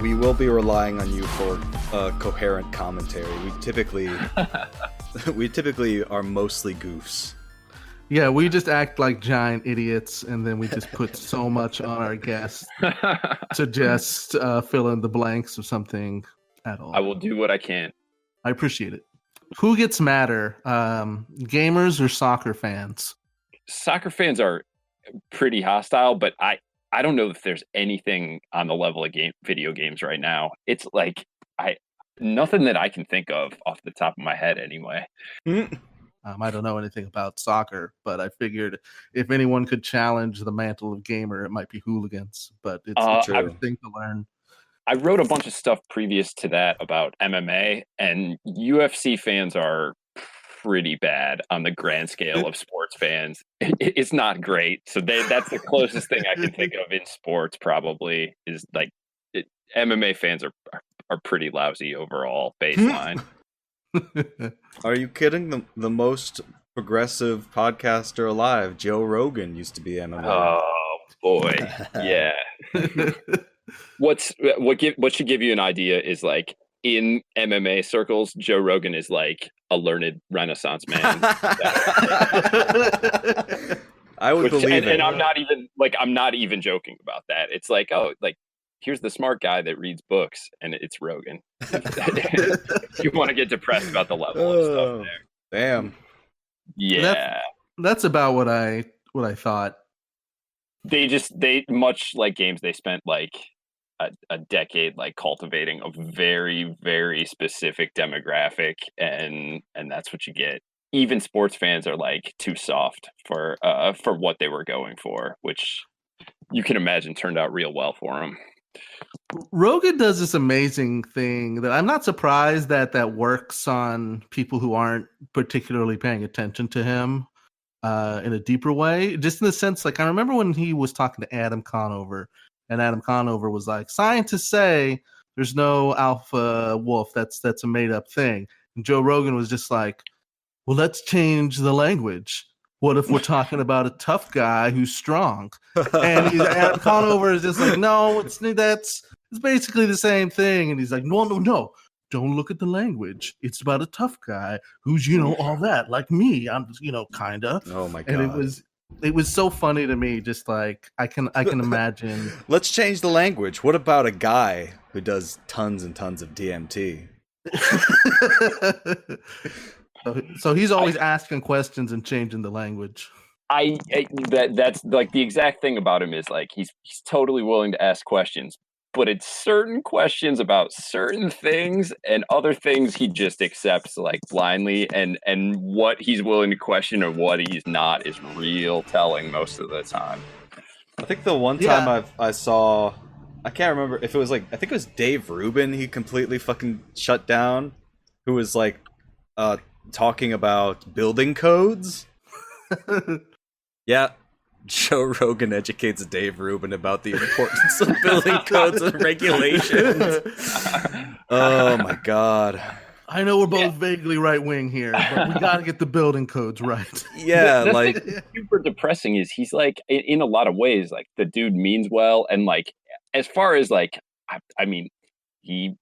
we will be relying on you for coherent commentary. We typically are mostly goofs. Yeah, we just act like giant idiots, and then we just put so much on our guests to just fill in the blanks of something at all. I will do what I can. I appreciate it. Who gets madder, gamers or soccer fans? Soccer fans are pretty hostile, but I don't know if there's anything on the level of video games right now. It's like nothing that I can think of off the top of my head anyway. I don't know anything about soccer, but I figured if anyone could challenge the mantle of gamer, it might be hooligans. But it's a true thing to learn. I wrote a bunch of stuff previous to that about MMA, and UFC fans are pretty bad on the grand scale of sports fans. It's not great. So that's the closest thing I can think of in sports. Probably is like MMA fans are pretty lousy overall baseline. Are you kidding? The most progressive podcaster alive, Joe Rogan, used to be MMA. Oh boy, yeah. What should give you an idea is like in MMA circles, Joe Rogan is like a learned Renaissance man. I would believe it, and I'm not even joking about that. It's like, oh, like here's the smart guy that reads books, and it's Rogan. You want to get depressed about the level of stuff there. Damn. Yeah. That's about what I thought. They much like games, they spent like a decade like cultivating a very, very specific demographic, and that's what you get. Even sports fans are like too soft for what they were going for, which you can imagine turned out real well for them. Rogan does this amazing thing that I'm not surprised that works on people who aren't particularly paying attention to him in a deeper way. Just in the sense, like I remember when he was talking to Adam Conover, and Adam Conover was like, "Scientists say there's no alpha wolf. That's a made up thing." And Joe Rogan was just like, "Well, let's change the language. What if we're talking about a tough guy who's strong?" And Adam Conover is just like, "No, it's basically the same thing." And he's like, No. Don't look at the language. It's about a tough guy who's, all that, like me. I'm, kind of. Oh my God. And it was so funny to me. Just like, I can imagine. Let's change the language. What about a guy who does tons and tons of DMT? So he's always asking questions and changing the language. That's like the exact thing about him is like, he's totally willing to ask questions, but it's certain questions about certain things, and other things he just accepts like blindly, and what he's willing to question or what he's not is real telling most of the time. I think the one time I saw, I can't remember if it was like, I think it was Dave Rubin he completely fucking shut down, who was like talking about building codes. Yeah. Joe Rogan educates Dave Rubin about the importance of building codes and regulations. Oh my God. I know we're both vaguely right wing here, but we got to get the building codes right. Yeah, That's like super depressing is he's like in a lot of ways like the dude means well, and like as far as like I mean he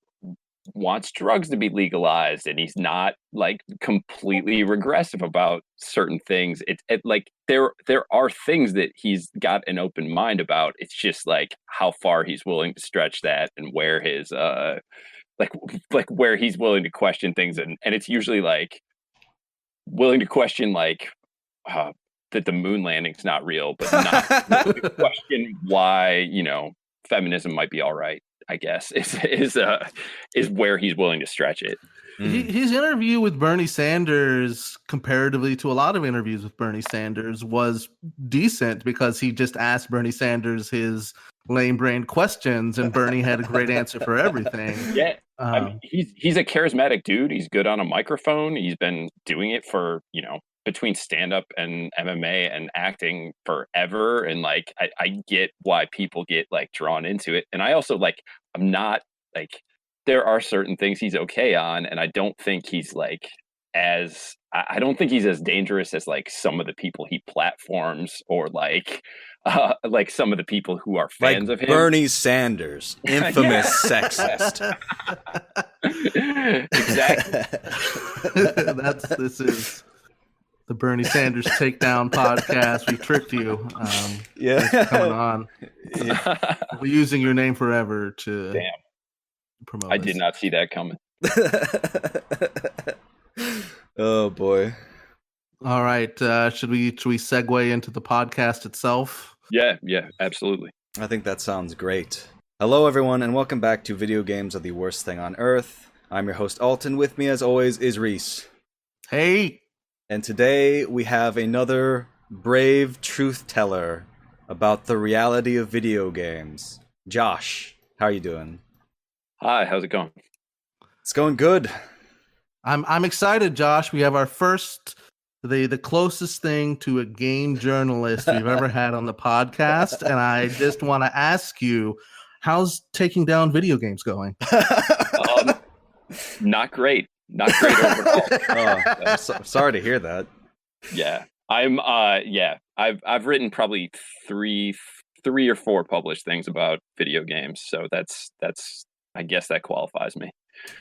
wants drugs to be legalized, and he's not like completely regressive about certain things. It like there are things that he's got an open mind about. It's just like how far he's willing to stretch that, and where his like where he's willing to question things, and it's usually like willing to question like that the moon landing's not real, but not willing to question why feminism might be all right, I guess, is where he's willing to stretch it. His interview with Bernie Sanders, comparatively to a lot of interviews with Bernie Sanders, was decent because he just asked Bernie Sanders his lame-brained questions, and Bernie had a great answer for everything. Yeah, I mean, he's a charismatic dude. He's good on a microphone. He's been doing it for between stand-up and MMA and acting forever, and like I get why people get like drawn into it, and I also like I'm not like there are certain things he's okay on, and I don't think he's like as I don't think he's as dangerous as like some of the people he platforms, or like some of the people who are fans of him. Bernie Sanders, infamous sexist. Exactly. This is the Bernie Sanders Takedown podcast. We tricked you. Yeah, thanks for coming on. Yeah. We're using your name forever to promote. I did not see that coming. Oh boy. All right. Should we segue into the podcast itself? Yeah, absolutely. I think that sounds great. Hello, everyone, and welcome back to Video Games Are the Worst Thing on Earth. I'm your host, Alton. With me, as always, is Reese. Hey! And today, we have another brave truth teller about the reality of video games. Josh, how are you doing? Hi, how's it going? It's going good. I'm excited, Josh. We have our first... the closest thing to a game journalist we've ever had on the podcast, and I just want to ask you, how's taking down video games going? Not great. Not great overall. I'm sorry to hear that. Yeah, I've written probably three or four published things about video games, so that's I guess that qualifies me.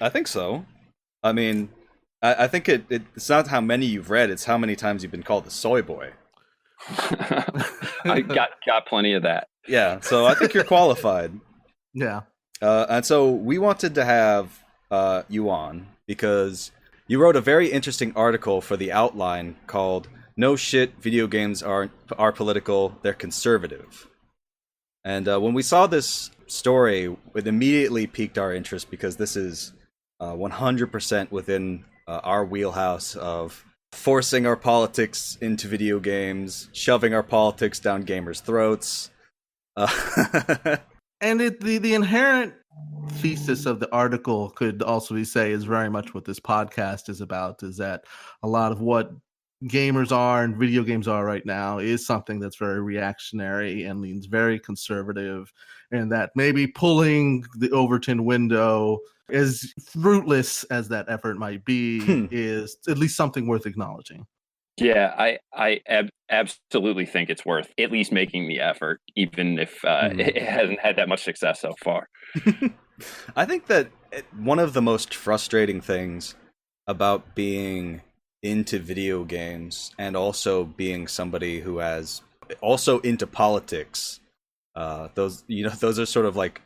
I think so. I mean, I think it's not how many you've read, it's how many times you've been called the soy boy. I got plenty of that. Yeah, so I think you're qualified. Yeah. And so we wanted to have you on because you wrote a very interesting article for The Outline called "No Shit, Video Games are Political, They're Conservative." And when we saw this story, it immediately piqued our interest because this is 100% within our wheelhouse of forcing our politics into video games, shoving our politics down gamers' throats. And the inherent thesis of the article could also be say is very much what this podcast is about, is that a lot of what gamers are and video games are right now is something that's very reactionary and leans very conservative, and that maybe pulling the Overton window, as fruitless as that effort might be, is at least something worth acknowledging. Yeah, I absolutely think it's worth at least making the effort, even if it hasn't had that much success so far. I think that one of the most frustrating things about being into video games and also being somebody who has also into politics, those are sort of like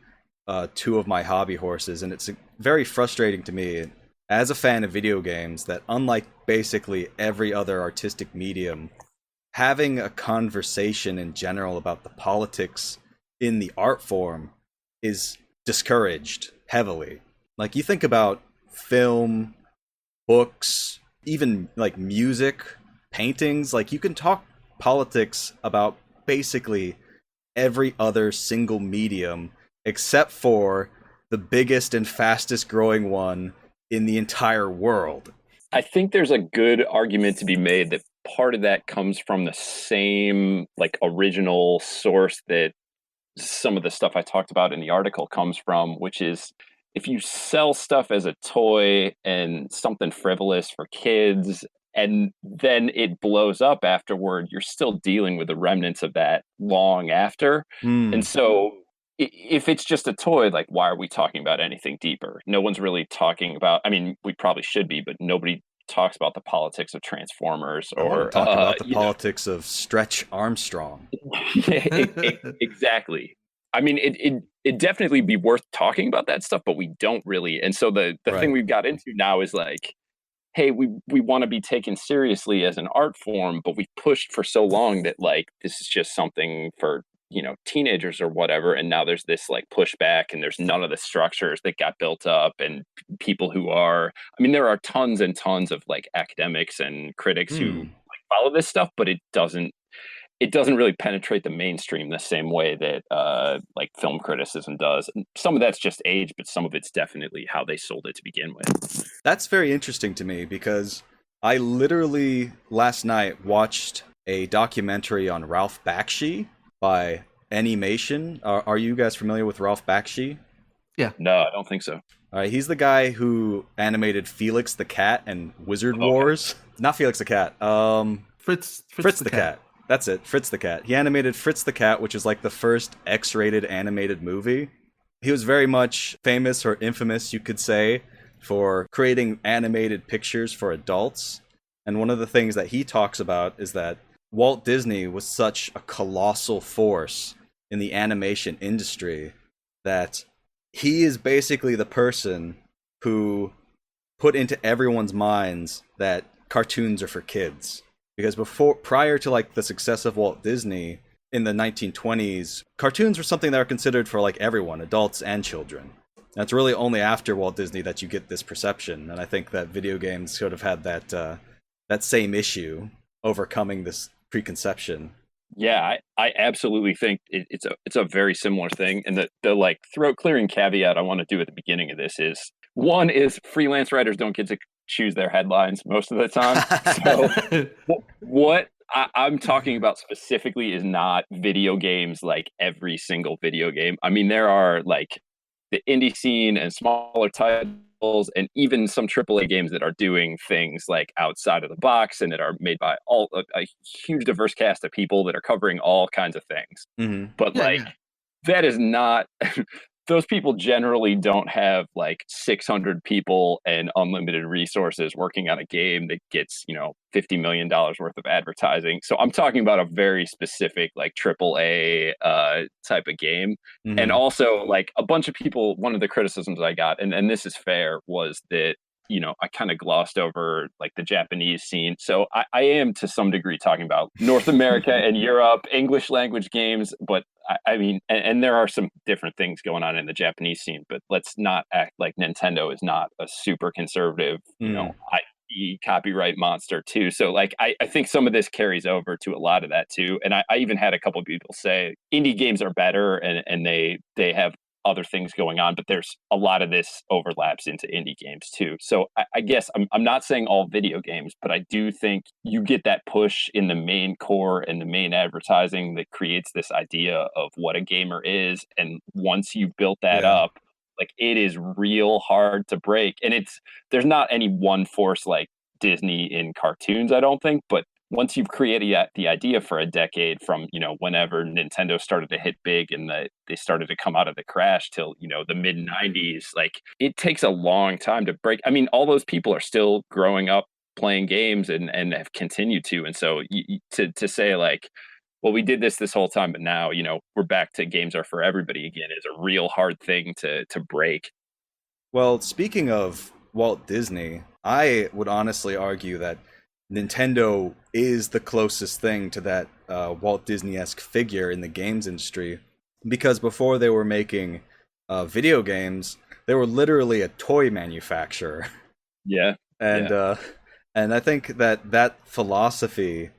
two of my hobby horses, and it's very frustrating to me as a fan of video games that, unlike basically every other artistic medium, having a conversation in general about the politics in the art form is discouraged heavily. Like, you think about film, books, even like music, paintings, like you can talk politics about basically every other single medium except for the biggest and fastest growing one in the entire world. I think there's a good argument to be made that part of that comes from the same like original source that some of the stuff I talked about in the article comes from, which is if you sell stuff as a toy and something frivolous for kids and then it blows up afterward, you're still dealing with the remnants of that long after. And so if it's just a toy, like, why are we talking about anything deeper? No one's really talking about, I mean, we probably should be, but nobody talks about the politics of Transformers or talk about the politics of Stretch Armstrong. Exactly. I mean, it'd definitely be worth talking about that stuff, but we don't really. And so the thing we've got into now is like, hey, we want to be taken seriously as an art form, but we've pushed for so long that like this is just something for, teenagers or whatever. And now there's this like pushback, and there's none of the structures that got built up, and people who are, I mean, there are tons and tons of like academics and critics who like follow this stuff, but it doesn't really penetrate the mainstream the same way that like film criticism does. And some of that's just age, but some of it's definitely how they sold it to begin with. That's very interesting to me because I literally last night watched a documentary on Ralph Bakshi by Animation. Are you guys familiar with Ralph Bakshi? Yeah. No, I don't think so. All right, he's the guy who animated Felix the Cat and Wizard Okay. Wars. Not Felix the Cat. Fritz the Cat. That's it, Fritz the Cat. He animated Fritz the Cat, which is like the first X-rated animated movie. He was very much famous or infamous, you could say, for creating animated pictures for adults. And one of the things that he talks about is that Walt Disney was such a colossal force in the animation industry that he is basically the person who put into everyone's minds that cartoons are for kids. Because prior to like the success of Walt Disney in the 1920s, cartoons were something that were considered for like everyone, adults and children. And it's really only after Walt Disney that you get this perception, and I think that video games sort of had that same issue, overcoming this preconception. Yeah, I absolutely think it's a very similar thing. And the like throat clearing caveat I want to do at the beginning of this is, one is freelance writers don't get to choose their headlines most of the time. So what I'm talking about specifically is not video games, like every single video game. I mean, there are like the indie scene and smaller titles and even some AAA games that are doing things like outside of the box and that are made by a huge diverse cast of people that are covering all kinds of things. Mm-hmm. But that is not those people generally don't have like 600 people and unlimited resources working on a game that gets, $50 million worth of advertising. So I'm talking about a very specific like AAA type of game. Mm-hmm. And also like a bunch of people, one of the criticisms I got, and this is fair, was that, I kind of glossed over like the Japanese scene. So I am to some degree talking about North America and Europe, English language games. But I mean, and there are some different things going on in the Japanese scene, but let's not act like Nintendo is not a super conservative, IP copyright monster too. So like, I think some of this carries over to a lot of that too. And I even had a couple of people say indie games are better and they have other things going on, but there's a lot of this overlaps into indie games too. So I guess I'm not saying all video games, but I do think you get that push in the main core and the main advertising that creates this idea of what a gamer is. And once you've built that up, like it is real hard to break. And there's not any one force like Disney in cartoons, I don't think, but once you've created the idea for a decade from, whenever Nintendo started to hit big and they started to come out of the crash till, the mid 90s, like it takes a long time to break. I mean, all those people are still growing up playing games and have continued to. And so to say like, well, we did this whole time, but now, we're back to games are for everybody again is a real hard thing to break. Well, speaking of Walt Disney, I would honestly argue that Nintendo is the closest thing to that Walt Disney-esque figure in the games industry, because before they were making video games, they were literally a toy manufacturer. Yeah. And I think that philosophy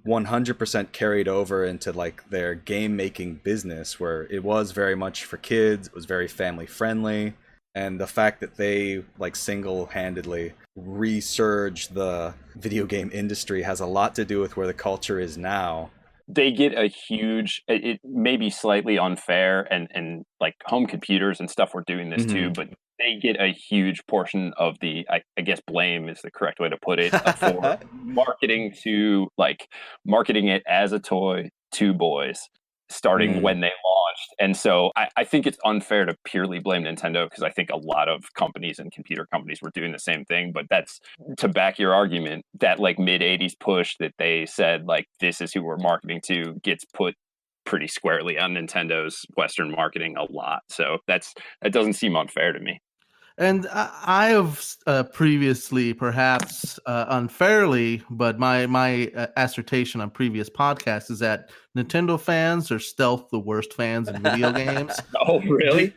100% carried over into like their game-making business, where it was very much for kids, it was very family-friendly. And the fact that they like single-handedly resurged the video game industry has a lot to do with where the culture is now. They get a huge, it may be slightly unfair, and like home computers and stuff were doing this too, but they get a huge portion of the, I guess blame is the correct way to put it, for marketing it as a toy to boys, starting when they launched. And so I think it's unfair to purely blame Nintendo, because I think a lot of companies and computer companies were doing the same thing. But that's to back your argument, that like mid 80s push that they said like this is who we're marketing to gets put pretty squarely on Nintendo's Western marketing a lot. So that doesn't seem unfair to me. And I have previously, perhaps unfairly, but my assertion on previous podcasts is that Nintendo fans are stealth the worst fans in video games. Oh, really?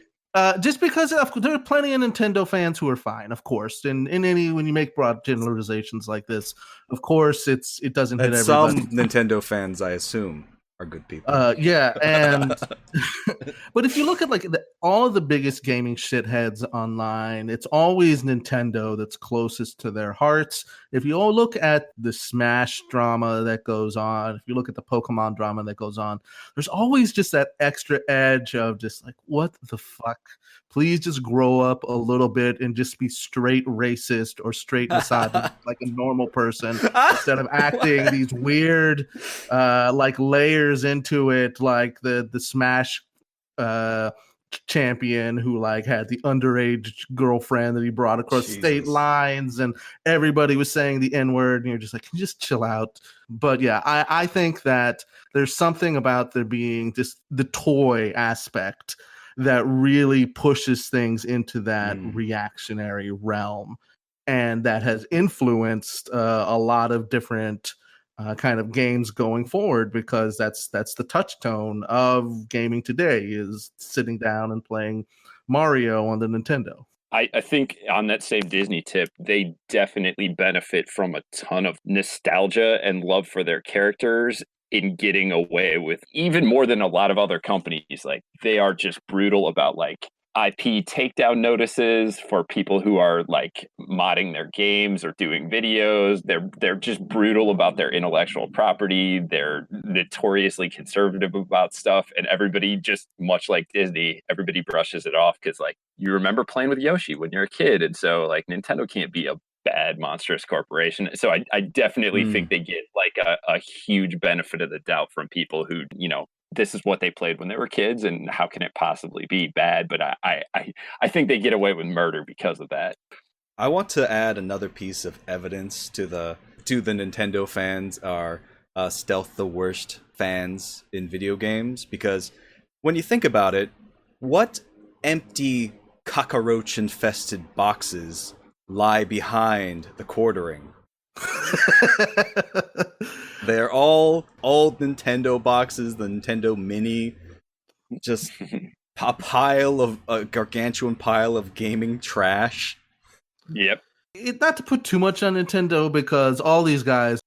Just because there are plenty of Nintendo fans who are fine, of course. And when you make broad generalizations like this, of course, it doesn't hit everybody. Some Nintendo fans, I assume. are good people. Yeah, and but if you look at like all of the biggest gaming shitheads online, it's always Nintendo that's closest to their hearts. If you all look at the Smash drama that goes on, if you look at the Pokemon drama that goes on, there's always just that extra edge of just like, what the fuck? Please just grow up a little bit and just be straight racist or straight misogynist like a normal person instead of acting these weird like layers into it, like the Smash champion who like had the underage girlfriend that he brought across state lines, and everybody was saying the N-word, and you're just like, can you just chill out? But yeah, I think that there's something about there being just the toy aspect that really pushes things into that reactionary realm, and that has influenced a lot of different kind of games going forward, because that's the touchstone of gaming today, is sitting down and playing Mario on the Nintendo. I think on that same Disney tip, they definitely benefit from a ton of nostalgia and love for their characters in getting away with even more than a lot of other companies. Like, they are just brutal about like IP takedown notices for people who are like modding their games or doing videos. They're just brutal about their intellectual property. They're notoriously conservative about stuff, and everybody, just much like Disney, everybody brushes it off because like, you remember playing with Yoshi when you're a kid, and so like Nintendo can't be a bad monstrous corporation. So I definitely think they get like a huge benefit of the doubt from people who, you know, this is what they played when they were kids, and how can it possibly be bad? But I think they get away with murder because of that. I want to add another piece of evidence to the Nintendo fans are stealth the worst fans in video games, because when you think about it, what empty cockroach infested boxes lie behind the quartering? They're all old Nintendo boxes, the Nintendo Mini, just a gargantuan pile of gaming trash. Yep. Not to put too much on Nintendo, because all these guys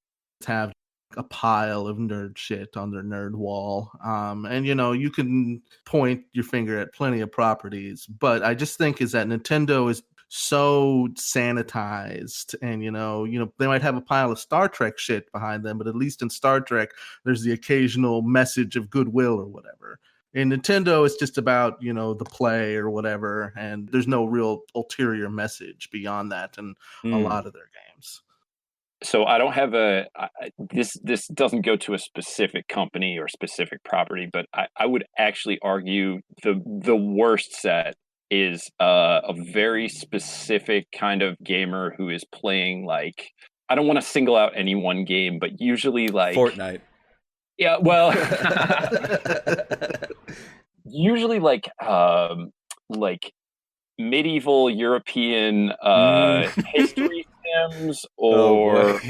have a pile of nerd shit on their nerd wall. And you know, you can point your finger at plenty of properties, but I just think is that Nintendo is so sanitized, and you know they might have a pile of Star Trek shit behind them, but at least in Star Trek there's the occasional message of goodwill or whatever. In Nintendo, it's just about, you know, the play or whatever, and there's no real ulterior message beyond that in a lot of their games. So I don't have this doesn't go to a specific company or specific property, but I would actually argue the worst set is a very specific kind of gamer who is playing, like, I don't want to single out any one game, but usually like Fortnite. Yeah, well, usually like medieval European history sims, or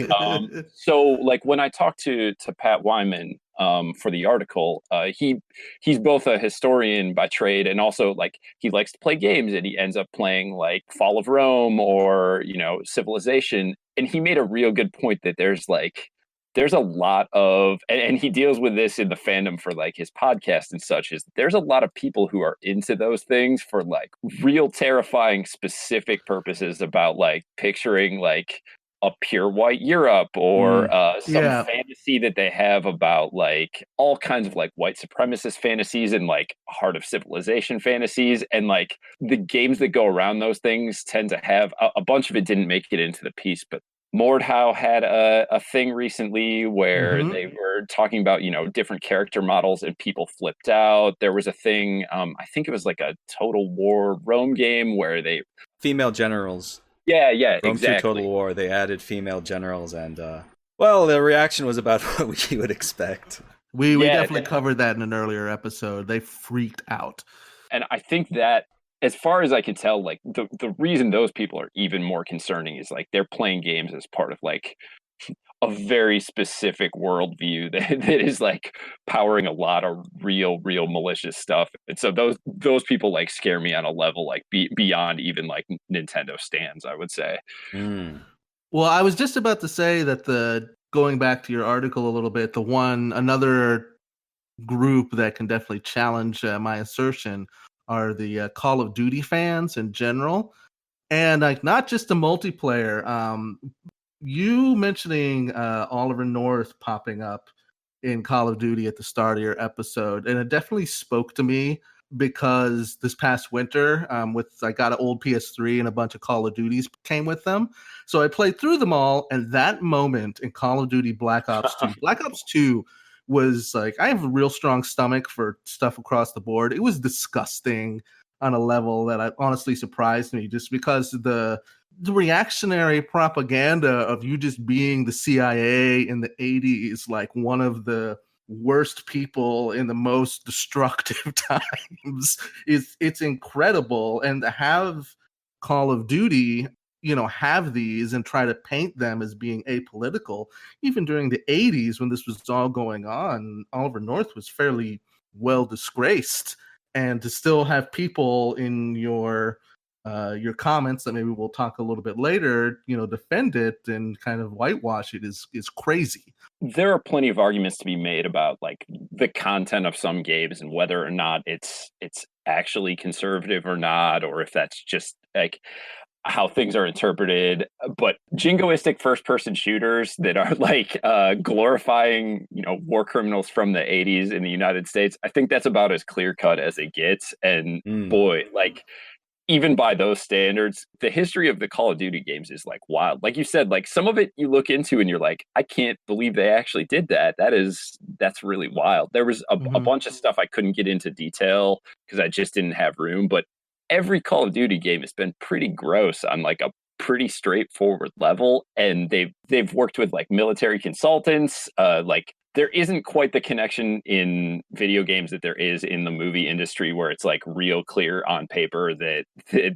so like when I talked to Pat Wyman for the article, he's both a historian by trade, and also like he likes to play games, and he ends up playing like Fall of Rome or, you know, Civilization, and he made a real good point that there's a lot of, and he deals with this in the fandom for like his podcast and such, is there's a lot of people who are into those things for like real terrifying specific purposes, about like picturing like a pure white Europe, or some fantasy that they have about like all kinds of like white supremacist fantasies and like Heart of Civilization fantasies. And like the games that go around those things tend to have a bunch of it didn't make it into the piece, but Mordhau had a thing recently where they were talking about, you know, different character models, and people flipped out. There was a thing, I think it was like a Total War Rome game where they... Female generals. Yeah, Rome exactly. 2 Total War, they added female generals, and, well, the reaction was about what you would expect. We definitely covered that in an earlier episode. They freaked out. And I think that, as far as I can tell, like the reason those people are even more concerning is like they're playing games as part of like a very specific worldview that is like powering a lot of real malicious stuff. And so those people like scare me on a level like beyond even like Nintendo stands, I would say. Well, I was just about to say that going back to your article a little bit, another group that can definitely challenge my assertion are the Call of Duty fans in general, and like not just the multiplayer. You mentioning Oliver North popping up in Call of Duty at the start of your episode, and it definitely spoke to me because this past winter, I got an old PS3 and a bunch of Call of Duties came with them, so I played through them all. And that moment in Call of Duty Black Ops 2, Black Ops 2 was like, I have a real strong stomach for stuff across the board. It was disgusting on a level that honestly surprised me, just because the reactionary propaganda of you just being the CIA in the 80s, like one of the worst people in the most destructive times, it's incredible. And to have Call of Duty, have these and try to paint them as being apolitical, even during the 80s when this was all going on, Oliver North was fairly well disgraced. And to still have people in your comments that maybe we'll talk a little bit later, defend it and kind of whitewash it is crazy. There are plenty of arguments to be made about like the content of some games and whether or not it's actually conservative or not, or if that's just like how things are interpreted. But jingoistic first-person shooters that are like glorifying, war criminals from the 80s in the United States, I think that's about as clear-cut as it gets. And boy, like, even by those standards, the history of the Call of Duty games is like wild. Like you said, like some of it you look into and you're like, I can't believe they actually did that. That's really wild. There was a bunch of stuff I couldn't get into detail because I just didn't have room. But every Call of Duty game has been pretty gross on like a pretty straightforward level. And they've worked with like military consultants, like there isn't quite the connection in video games that there is in the movie industry, where it's like real clear on paper that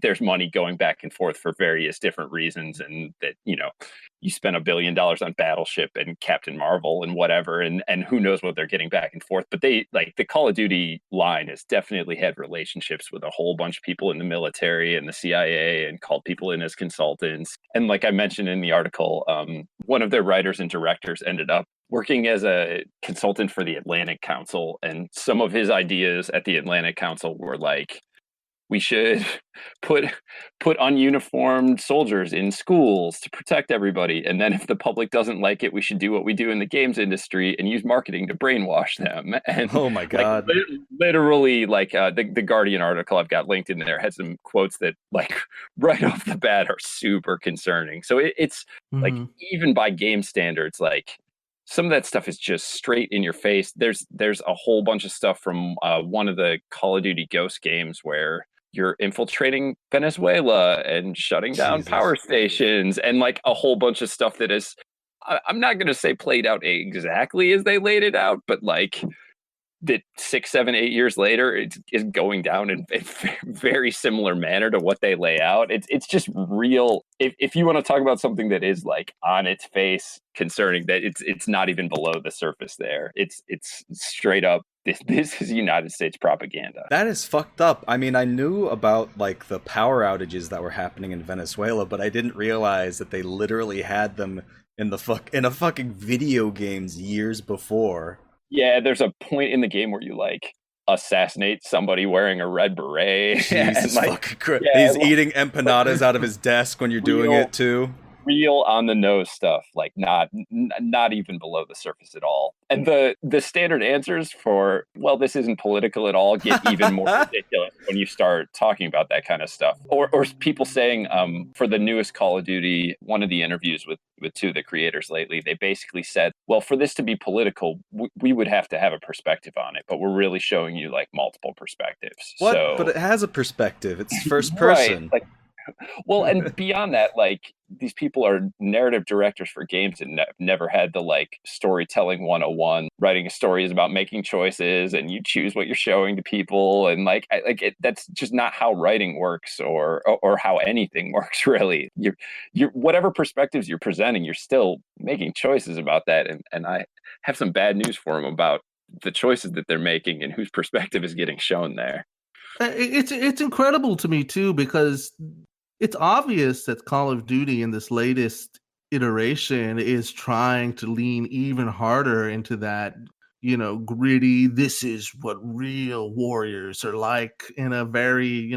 there's money going back and forth for various different reasons, and that, you spend $1 billion on Battleship and Captain Marvel and whatever, and who knows what they're getting back and forth. But they, like, the Call of Duty line has definitely had relationships with a whole bunch of people in the military and the CIA, and called people in as consultants. And like I mentioned in the article, one of their writers and directors ended up working as a consultant for the Atlantic Council, and some of his ideas at the Atlantic Council were like, we should put ununiformed soldiers in schools to protect everybody, and then if the public doesn't like it, we should do what we do in the games industry and use marketing to brainwash them. And oh my god, like, literally, like the Guardian article I've got linked in there had some quotes that, like, right off the bat are super concerning. So it's like, even by game standards, like, some of that stuff is just straight in your face. There's a whole bunch of stuff from one of the Call of Duty Ghost games where you're infiltrating Venezuela and shutting down power stations, and like a whole bunch of stuff that is, I'm not going to say played out exactly as they laid it out, but like that 6, 7, 8 years later, it is going down in a very similar manner to what they lay out. It's just real. If you want to talk about something that is like on its face concerning, that it's not even below the surface there. It's straight up. This is United States propaganda. That is fucked up. I mean, I knew about like the power outages that were happening in Venezuela, but I didn't realize that they literally had them in a fucking video games years before. Yeah, there's a point in the game where you like assassinate somebody wearing a red beret. Jesus fucking Christ. He's eating empanadas out of his desk when you're doing it too. Real on the nose stuff, like not even below the surface at all. And the standard answers for, well, this isn't political at all, get even more ridiculous when you start talking about that kind of stuff. Or people saying, for the newest Call of Duty, one of the interviews with two of the creators lately, they basically said, well, for this to be political, we would have to have a perspective on it, but we're really showing you like multiple perspectives. What? So, but it has a perspective. It's first person. Right, like, well, and beyond that, like, these people are narrative directors for games and never had the like storytelling 101. Writing a story is about making choices, and you choose what you're showing to people, and like that's just not how writing works, or how anything works, really. You're whatever perspectives you're presenting, you're still making choices about that, and I have some bad news for them about the choices that they're making and whose perspective is getting shown there. It's incredible to me too, because it's obvious that Call of Duty in this latest iteration is trying to lean even harder into that, gritty, this is what real warriors are like, in a very,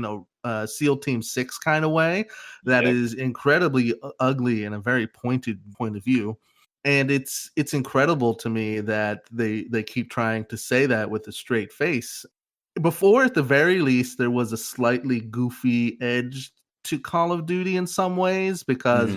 SEAL Team 6 kind of way that is incredibly ugly in a very pointed point of view. And it's incredible to me that they keep trying to say that with a straight face. Before, at the very least, there was a slightly goofy edge to Call of Duty in some ways, because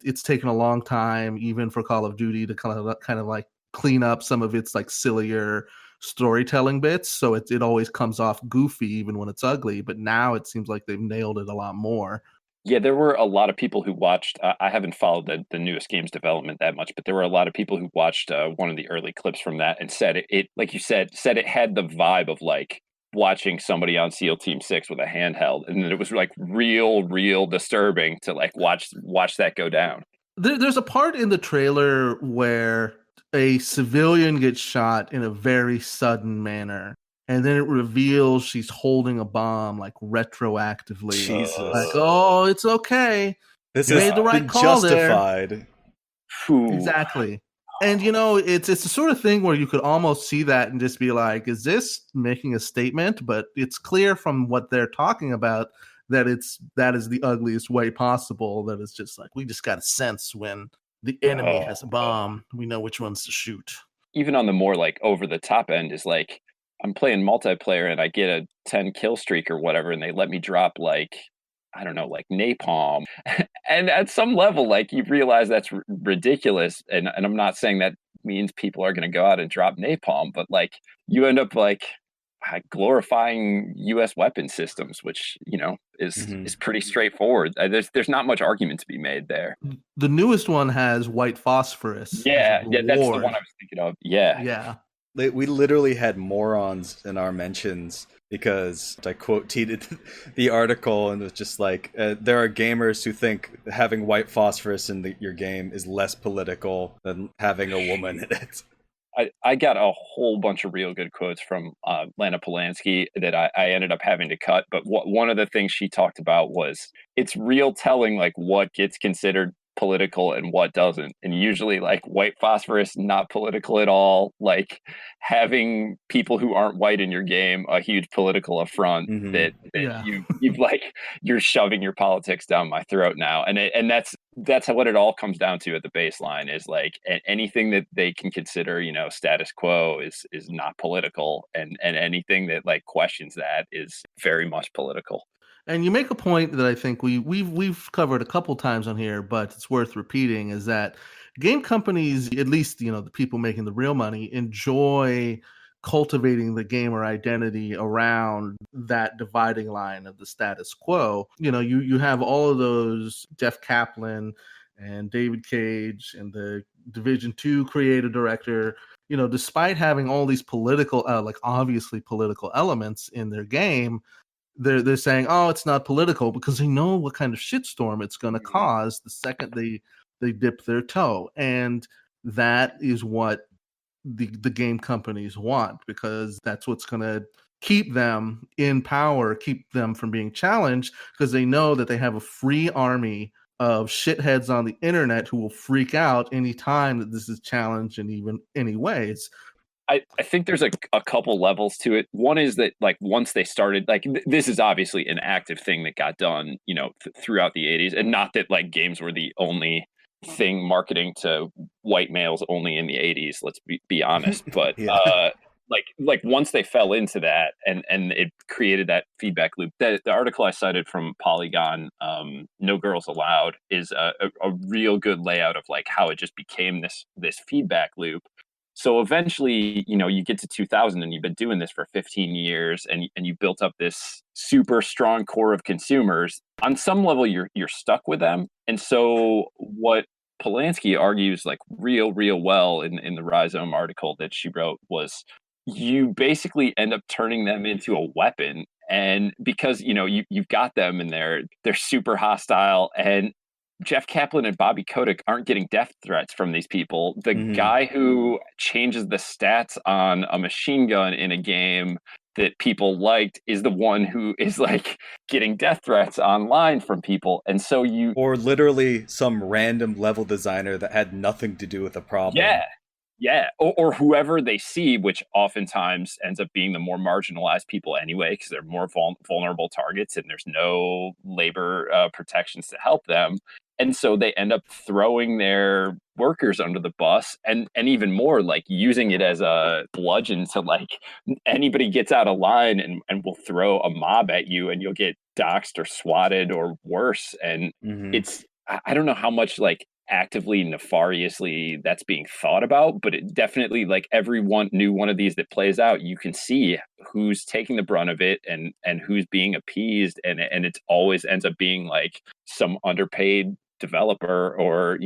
it's taken a long time even for Call of Duty to kind of like clean up some of its like sillier storytelling bits, so it always comes off goofy even when it's ugly. But now it seems like they've nailed it a lot more. Yeah, there were a lot of people who watched. I haven't followed the newest game's development that much, but there were a lot of people who watched one of the early clips from that and said it like you said it had the vibe of like watching somebody on SEAL Team 6 with a handheld, and then it was like real disturbing to like watch that go down. There's a part in the trailer where a civilian gets shot in a very sudden manner, and then it reveals she's holding a bomb, like retroactively. Jesus. Like, oh, it's okay. This you made the right call justified. There. Exactly. And it's the sort of thing where you could almost see that and just be like, is this making a statement? But it's clear from what they're talking about that that is the ugliest way possible. That it's just like, we just got a sense when the enemy has a bomb, we know which ones to shoot. Even on the more like over the top end is like, I'm playing multiplayer and I get a 10 kill streak or whatever, and they let me drop like, I don't know, like napalm. And at some level, like you realize that's ridiculous. And I'm not saying that means people are going to go out and drop napalm, but like you end up like glorifying U.S. weapon systems, which is pretty straightforward. There's not much argument to be made there. The newest one has white phosphorus. Yeah, that's the one I was thinking of. Yeah. We literally had morons in our mentions because I quote tweeted the article and it was just like, there are gamers who think having white phosphorus in your game is less political than having a woman in it. I got a whole bunch of real good quotes from Lana Polanski that I ended up having to cut. But one of the things she talked about was it's real telling like what gets considered political and what doesn't. And usually like white phosphorus, not political at all. Like having people who aren't white in your game, a huge political affront that you've like, you're shoving your politics down my throat now. And that's what it all comes down to at the baseline is like anything that they can consider, status quo is not political. And anything that like questions that is very much political. And you make a point that I think we've covered a couple times on here, but it's worth repeating, is that game companies, at least, the people making the real money, enjoy cultivating the gamer identity around that dividing line of the status quo. You have all of those Jeff Kaplan and David Cage and the Division 2 creative director, despite having all these political, like obviously political elements in their game, they're saying, oh, it's not political, because they know what kind of shitstorm it's going to cause the second they dip their toe. And that is what the game companies want, because that's what's going to keep them in power, keep them from being challenged, because they know that they have a free army of shitheads on the internet who will freak out anytime that this is challenged in even any ways. I think there's a couple levels to it. One is that like once they started, like this is obviously an active thing that got done, throughout the 80s, and not that like games were the only thing marketing to white males only in the 80s. Let's be honest, but like once they fell into that and it created that feedback loop. The article I cited from Polygon, No Girls Allowed, is a real good layout of like how it just became this feedback loop. So eventually, you get to 2000 and you've been doing this for 15 years and you built up this super strong core of consumers. On some level, you're stuck with them. And so what Polanski argues like real well in the Rhizome article that she wrote was you basically end up turning them into a weapon. And because, you've got them and they're super hostile, and Jeff Kaplan and Bobby Kotick aren't getting death threats from these people. The guy who changes the stats on a machine gun in a game that people liked is the one who is like getting death threats online from people. And so or literally some random level designer that had nothing to do with the problem. Yeah. Yeah, or whoever they see, which oftentimes ends up being the more marginalized people anyway, because they're more vulnerable targets and there's no labor protections to help them. And so they end up throwing their workers under the bus, and even more, like using it as a bludgeon to, like, anybody gets out of line and will throw a mob at you and you'll get doxxed or swatted or worse. And it's, I don't know how much, like, actively nefariously that's being thought about, but it definitely, like, every new one of these that plays out, you can see who's taking the brunt of it and who's being appeased, and it always ends up being like some underpaid developer, or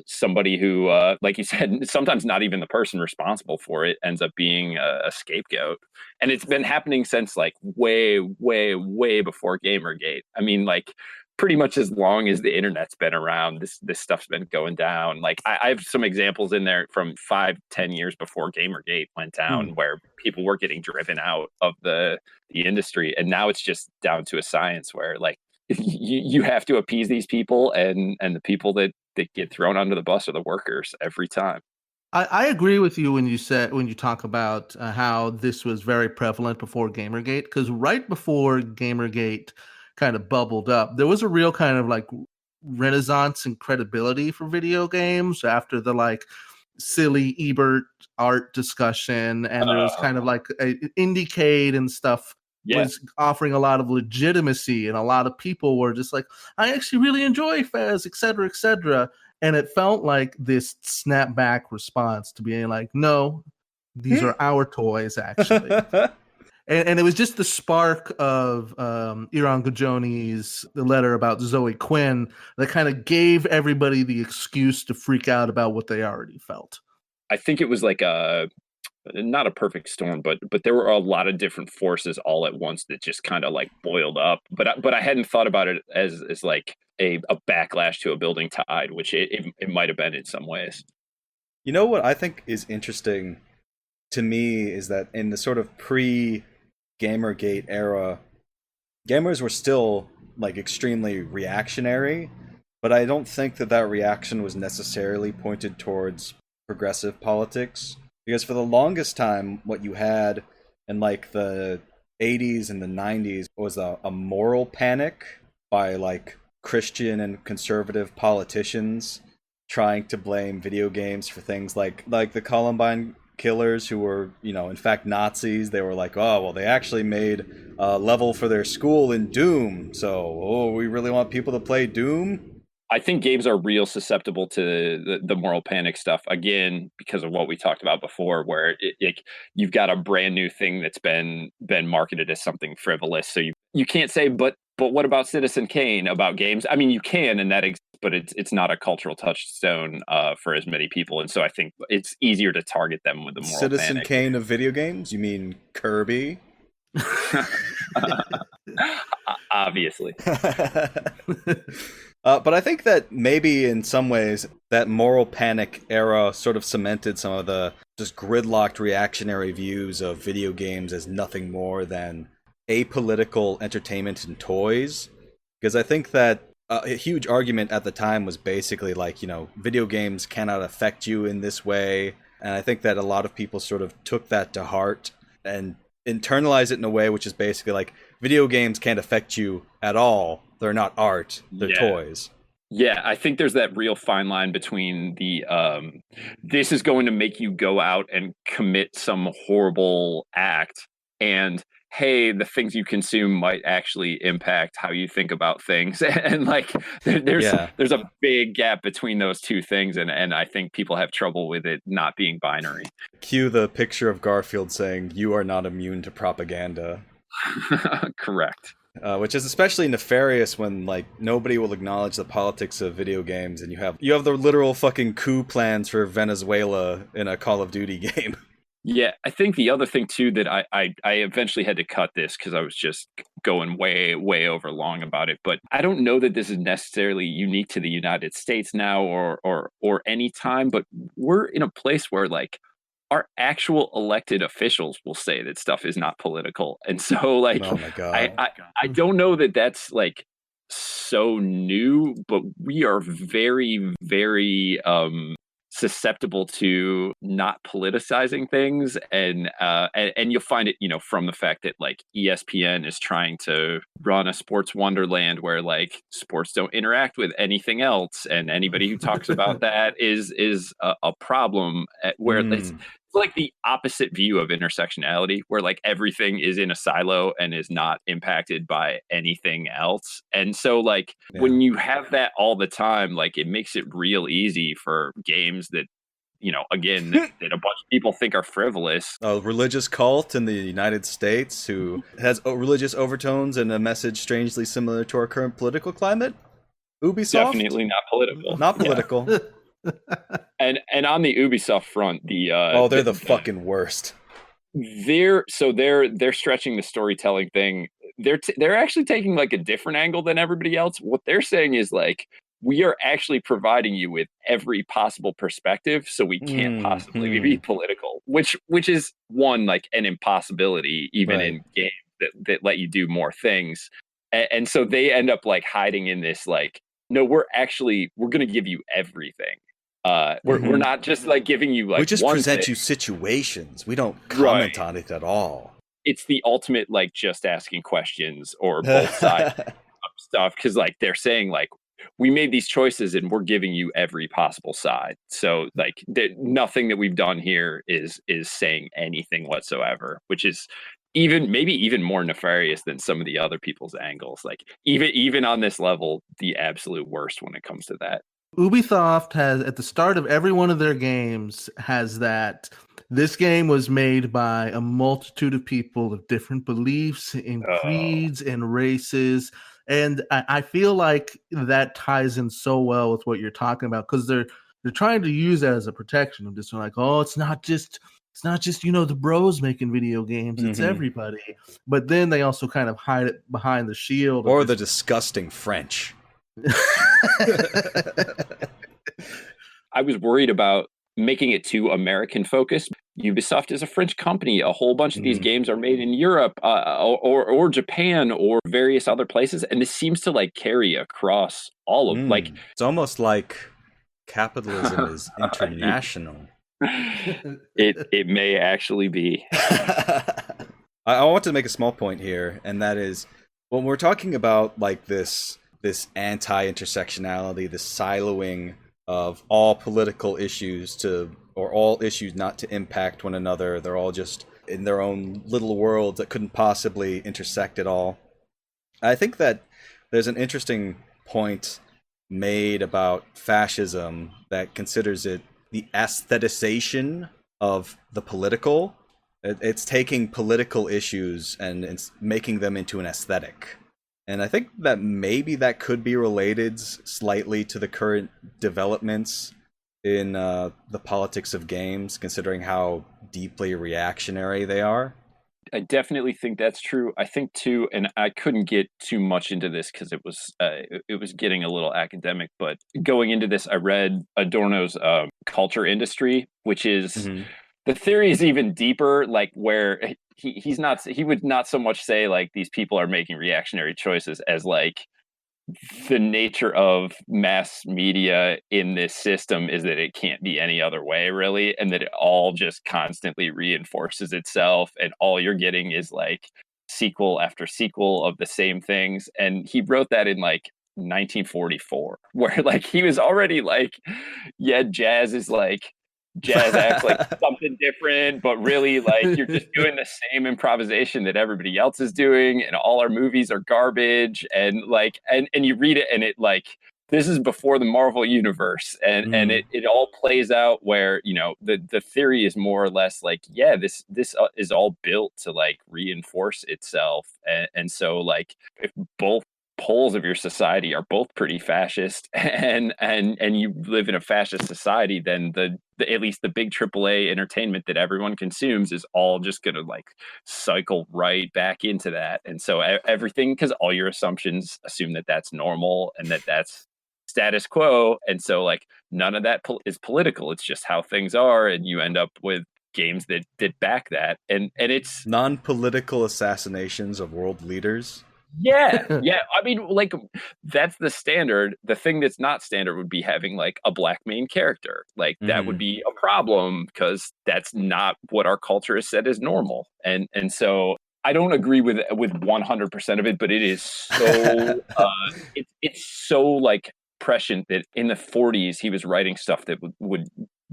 somebody who, like you said, sometimes not even the person responsible for it ends up being a scapegoat. And it's been happening since, like, way before Gamergate. I mean, like, pretty much as long as the internet's been around, this stuff's been going down. Like, I have some examples in there from 5-10 years before Gamergate went down, where people were getting driven out of the industry, and now it's just down to a science where, like, you have to appease these people, and the people that get thrown under the bus are the workers every time. I agree with you when you talk about how this was very prevalent before Gamergate, because right before Gamergate kind of bubbled up, there was a real kind of, like, renaissance and credibility for video games after the, like, silly Ebert art discussion, and there was kind of like Indiecade and stuff was offering a lot of legitimacy, and a lot of people were just like, I actually really enjoy Fez, etc., etc. And it felt like this snapback response to being like, no, these are our toys, actually. And it was just the spark of Iran Gajoni's The Letter About Zoe Quinn that kind of gave everybody the excuse to freak out about what they already felt. I think it was like not a perfect storm, but there were a lot of different forces all at once that just kind of, like, boiled up. But I hadn't thought about it as like a backlash to a building tide, which it might have been in some ways. You know what I think is interesting to me is that in the sort of pre-Gamergate era, gamers were still, like, extremely reactionary, but I don't think that reaction was necessarily pointed towards progressive politics. Because for the longest time, what you had in, like, the 80s and the 90s was a moral panic by, like, Christian and conservative politicians trying to blame video games for things like the Columbine killers, who were, in fact, Nazis. They were like, oh, well, they actually made a level for their school in Doom, so, we really want people to play Doom? I think games are real susceptible to the moral panic stuff, again, because of what we talked about before, where you've got a brand new thing that's been marketed as something frivolous. So you can't say, but what about Citizen Kane about games? I mean, you can, and that exists, but it's not a cultural touchstone for as many people. And so I think it's easier to target them with the moral Citizen panic. Kane of video games? You mean Kirby? Obviously. But I think that maybe in some ways that moral panic era sort of cemented some of the just gridlocked reactionary views of video games as nothing more than apolitical entertainment and toys. Because I think that a huge argument at the time was basically like, video games cannot affect you in this way. And I think that a lot of people sort of took that to heart and internalized it in a way which is basically like, video games can't affect you at all. They're not art, they're toys. Yeah, I think there's that real fine line between the this is going to make you go out and commit some horrible act, and hey, the things you consume might actually impact how you think about things. And, like, there's a big gap between those two things, and I think people have trouble with it not being binary. Cue the picture of Garfield saying, "You are not immune to propaganda." Correct. Which is especially nefarious when, like, nobody will acknowledge the politics of video games, and you have the literal fucking coup plans for Venezuela in a Call of Duty game. Yeah, I think the other thing too that I eventually had to cut this because I was just going way over long about it, but I don't know that this is necessarily unique to the United States now or any time, but we're in a place where, like, our actual elected officials will say that stuff is not political. And so, like, oh my God. I don't know that that's, like, so new, but we are very susceptible to not politicizing things, and you'll find it, from the fact that like ESPN is trying to run a sports wonderland where like sports don't interact with anything else, and anybody who talks about that is a problem. Where it's like the opposite view of intersectionality, where like everything is in a silo and is not impacted by anything else. And so like when you have that all the time, like it makes it real easy for games that, again, that a bunch of people think are frivolous. A religious cult in the United States who has religious overtones and a message strangely similar to our current political climate. Ubisoft? Definitely not political. Not political. Yeah. And on the Ubisoft front, they're the fucking worst. They're stretching the storytelling thing. They're actually taking like a different angle than everybody else. What they're saying is like, we are actually providing you with every possible perspective, so we can't possibly be political, which is one, like an impossibility even in games that let you do more things. And so they end up like hiding in this like, no, we're going to give you everything. We're not just like giving you like, we just present you situations. We don't comment on it at all. It's the ultimate like just asking questions or both sides of stuff, because like they're saying like, we made these choices and we're giving you every possible side. So like nothing that we've done here is saying anything whatsoever, which is maybe even more nefarious than some of the other people's angles. Like even on this level, the absolute worst when it comes to that. Ubisoft has, at the start of every one of their games, has that this game was made by a multitude of people of different beliefs and creeds and races. And I feel like that ties in so well with what you're talking about, because they're trying to use that as a protection of just like, oh, it's not just the bros making video games, it's everybody. But then they also kind of hide it behind the shield or the disgusting French. I was worried about making it too American focused. Ubisoft is a French company. A whole bunch of these games are made in Europe or Japan or various other places, and this seems to like carry across all of like. It's almost like capitalism is international. It may actually be. I want to make a small point here, and that is when we're talking about like this anti-intersectionality, this siloing of all political issues or all issues not to impact one another. They're all just in their own little worlds that couldn't possibly intersect at all. I think that there's an interesting point made about fascism that considers it the aestheticization of the political. It's taking political issues and it's making them into an aesthetic. And I think that maybe that could be related slightly to the current developments in the politics of games, considering how deeply reactionary they are. I definitely think that's true. I think too, and I couldn't get too much into this because it was getting a little academic. But going into this, I read Adorno's Culture Industry, which is the theory is even deeper. Like where he would not so much say like these people are making reactionary choices as like the nature of mass media in this system is that it can't be any other way, really, and that it all just constantly reinforces itself, and all you're getting is like sequel after sequel of the same things. And he wrote that in like 1944, where like he was already like, yeah, jazz acts like something different, but really like you're just doing the same improvisation that everybody else is doing, and all our movies are garbage. And like and you read it and it like this is before the Marvel universe, and it all plays out where the theory is more or less like, yeah, this is all built to like reinforce itself, and so like if both poles of your society are both pretty fascist and you live in a fascist society, then the at least the big AAA entertainment that everyone consumes is all just going to like cycle right back into that. And so everything, because all your assumptions assume that that's normal and that that's status quo. And so like none of that is political. It's just how things are. And you end up with games that back that. And it's non-political assassinations of world leaders. Yeah, yeah. I mean, like, that's the standard. The thing that's not standard would be having like a black main character. Like that would be a problem because that's not what our culture has said is normal. And so I don't agree with 100% of it, but it is so it's so like prescient that in the 40s he was writing stuff that would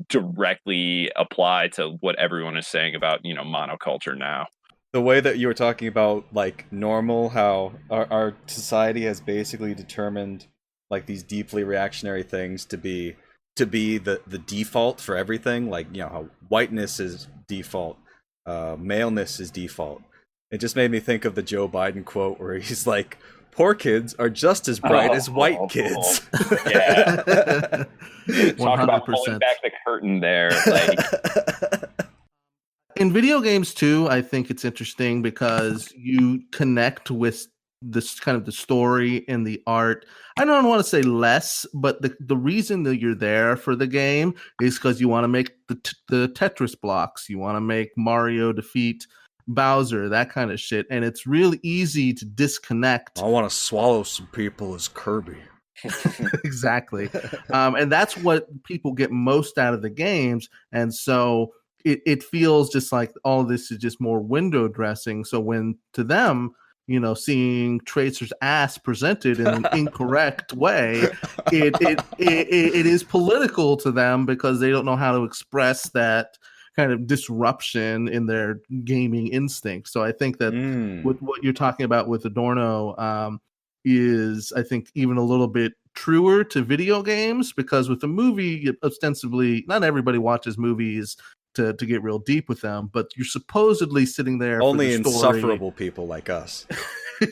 directly apply to what everyone is saying about, you know, monoculture now. The way that you were talking about like normal, how our society has basically determined like these deeply reactionary things to be the default for everything, like, you know, how whiteness is default, maleness is default. It just made me think of the Joe Biden quote where he's like, poor kids are just as bright as white kids. Yeah. Talk about pulling 100%. back the curtain there. Like, in video games too, I think it's interesting because you connect with this kind of the story and the art. I don't want to say less, but the reason that you're there for the game is because you want to make the Tetris blocks. You want to make Mario defeat Bowser, that kind of shit. And it's really easy to disconnect. I want to swallow some people as Kirby. Exactly. And that's what people get most out of the games. And so it feels just like all of this is just more window dressing. So when to them, you know, seeing Tracer's ass presented in an incorrect way, it is political to them because they don't know how to express that kind of disruption in their gaming instinct. So I think that with what you're talking about with Adorno is, I think, even a little bit truer to video games, because with the movie, ostensibly, not everybody watches movies to get real deep with them, but you're supposedly sitting there only for the insufferable people like us.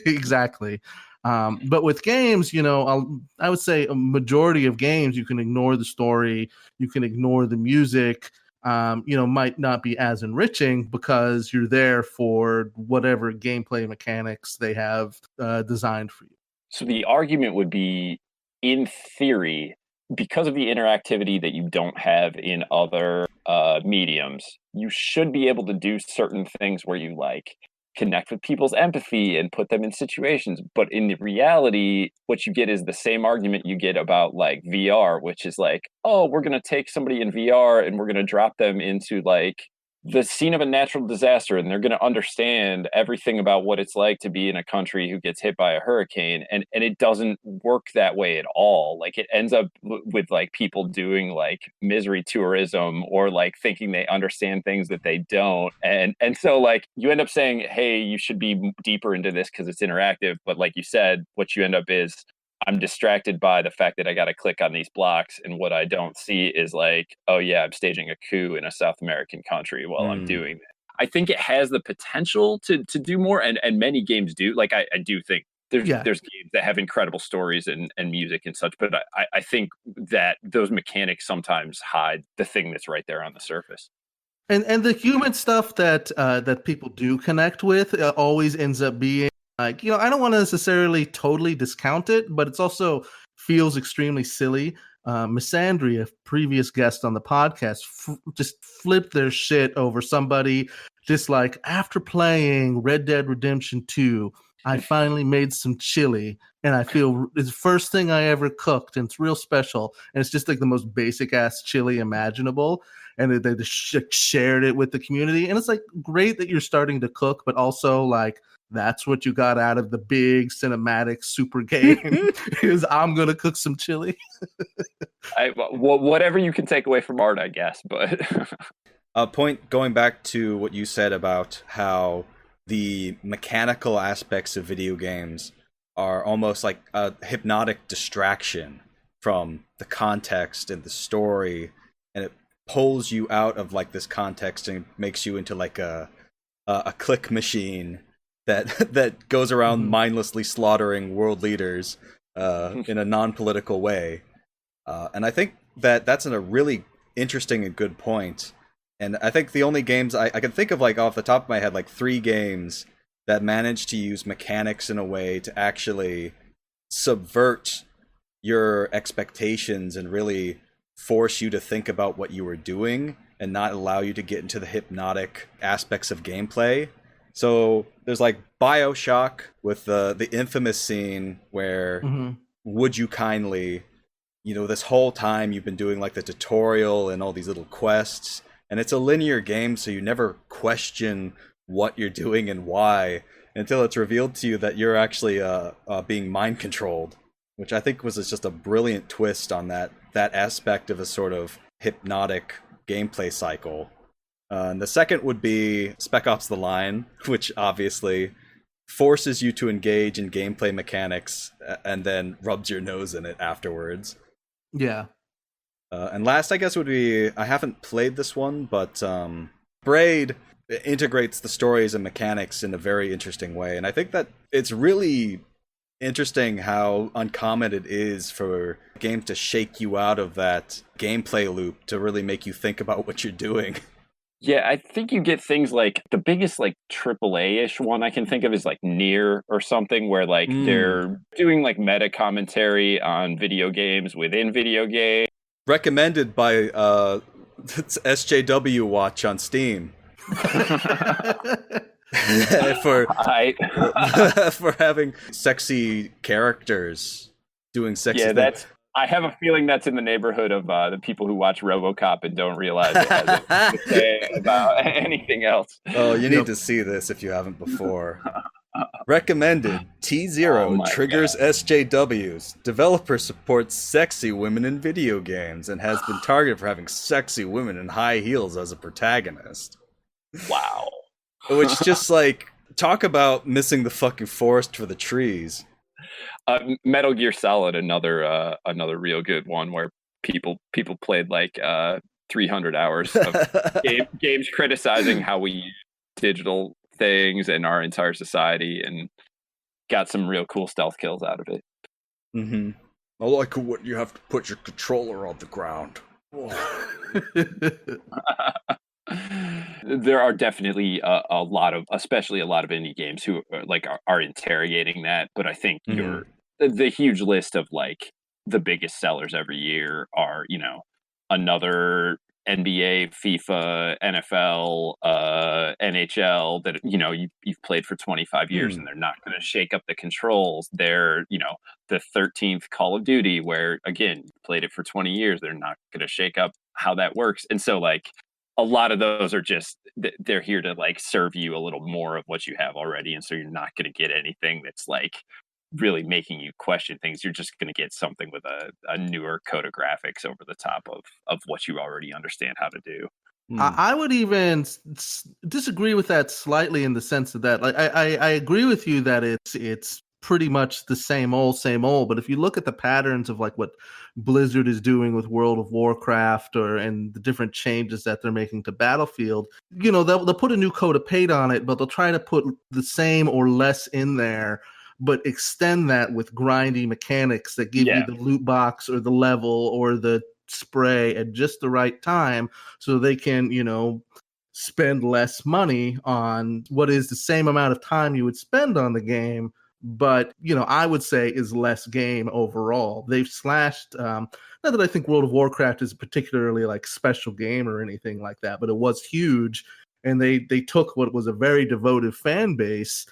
Exactly. But with games, you know, I would say a majority of games, you can ignore the story, you can ignore the music, you know, might not be as enriching because you're there for whatever gameplay mechanics they have designed for you. so the argument would be, in theory, because of the interactivity that you don't have in other mediums, you should be able to do certain things where you like connect with people's empathy and put them in situations. But in the reality, what you get is the same argument you get about like VR, which is like, oh, we're going to take somebody in VR and we're going to drop them into like the scene of a natural disaster, and they're going to understand everything about what it's like to be in a country who gets hit by a hurricane. And it doesn't work that way at all. Like, it ends up with like people doing like misery tourism or like thinking they understand things that they don't. And so like you end up saying, hey, you should be deeper into this because it's interactive. But like you said, what you end up is, I'm distracted by the fact that I got to click on these blocks, and what I don't see is like, oh yeah, I'm staging a coup in a South American country while I'm doing that. I think it has the potential to do more, and many games do. Like I do think there's games that have incredible stories and music and such, but I think that those mechanics sometimes hide the thing that's right there on the surface. And the human stuff that that people do connect with always ends up being like, you know, I don't want to necessarily totally discount it, but it's also feels extremely silly. Missandry, a previous guest on the podcast, just flipped their shit over somebody just like, after playing Red Dead Redemption 2, I finally made some chili, and I feel it's the first thing I ever cooked, and it's real special. And it's just like the most basic ass chili imaginable. And they just shared it with the community. And it's like great that you're starting to cook, but also like, that's what you got out of the big cinematic super game is I'm going to cook some chili. Whatever you can take away from art, I guess. But a point going back to what you said about how the mechanical aspects of video games are almost like a hypnotic distraction from the context and the story, and it pulls you out of like this context and makes you into like a click machine that goes around mindlessly slaughtering world leaders in a non-political way. And I think that's a really interesting and good point. And I think the only games I can think of, like off the top of my head, like 3 games that manage to use mechanics in a way to actually subvert your expectations and really force you to think about what you were doing and not allow you to get into the hypnotic aspects of gameplay. So there's like BioShock with the infamous scene where would you kindly, this whole time you've been doing like the tutorial and all these little quests, and it's a linear game, so you never question what you're doing and why until it's revealed to you that you're actually being mind controlled, which I think was just a brilliant twist on that aspect of a sort of hypnotic gameplay cycle. And the second would be Spec Ops: The Line, which obviously forces you to engage in gameplay mechanics and then rubs your nose in it afterwards. Yeah. And last, I guess, would be, I haven't played this one, but Braid integrates the stories and mechanics in a very interesting way. And I think that it's really interesting how uncommon it is for a game to shake you out of that gameplay loop to really make you think about what you're doing. Yeah, I think you get things like the biggest like AAA-ish one I can think of is like Nier or something, where like they're doing like meta commentary on video games within video games. Recommended by it's SJW Watch on Steam. for having sexy characters doing sexy things. I have a feeling that's in the neighborhood of the people who watch RoboCop and don't realize it has anything to say about anything else. Oh, you need to see this if you haven't before. Recommended. T0 triggers God. SJWs. Developer supports sexy women in video games and has been targeted for having sexy women in high heels as a protagonist. Wow. Which just like, talk about missing the fucking forest for the trees. Metal Gear Solid, another real good one where people played like 300 hours of games criticizing how we use digital things in our entire society, and got some real cool stealth kills out of it. Mm-hmm. I like when you have to put your controller on the ground. There are definitely a lot of indie games who are interrogating that, but I think the huge list of like the biggest sellers every year are, another NBA, FIFA, NFL, NHL that you've played for 25 years and they're not going to shake up the controls. They're the 13th Call of Duty, where again you played it for 20 years. They're not going to shake up how that works, and so like a lot of those are just they're here to like serve you a little more of what you have already, and so you're not going to get anything that's like really making you question things. You're just going to get something with a newer code of graphics over the top of what you already understand how to do. I would even disagree with that slightly in the sense of that, like, I agree with you that it's pretty much the same old, but if you look at the patterns of like what Blizzard is doing with World of Warcraft and the different changes that they're making to Battlefield, they'll put a new coat of paint on it, but they'll try to put the same or less in there, but extend that with grindy mechanics that give you the loot box or the level or the spray at just the right time, so they can, spend less money on what is the same amount of time you would spend on the game, but, I would say is less game overall. They've slashed, not that I think World of Warcraft is a particularly like special game or anything like that, but it was huge, and they took what was a very devoted fan base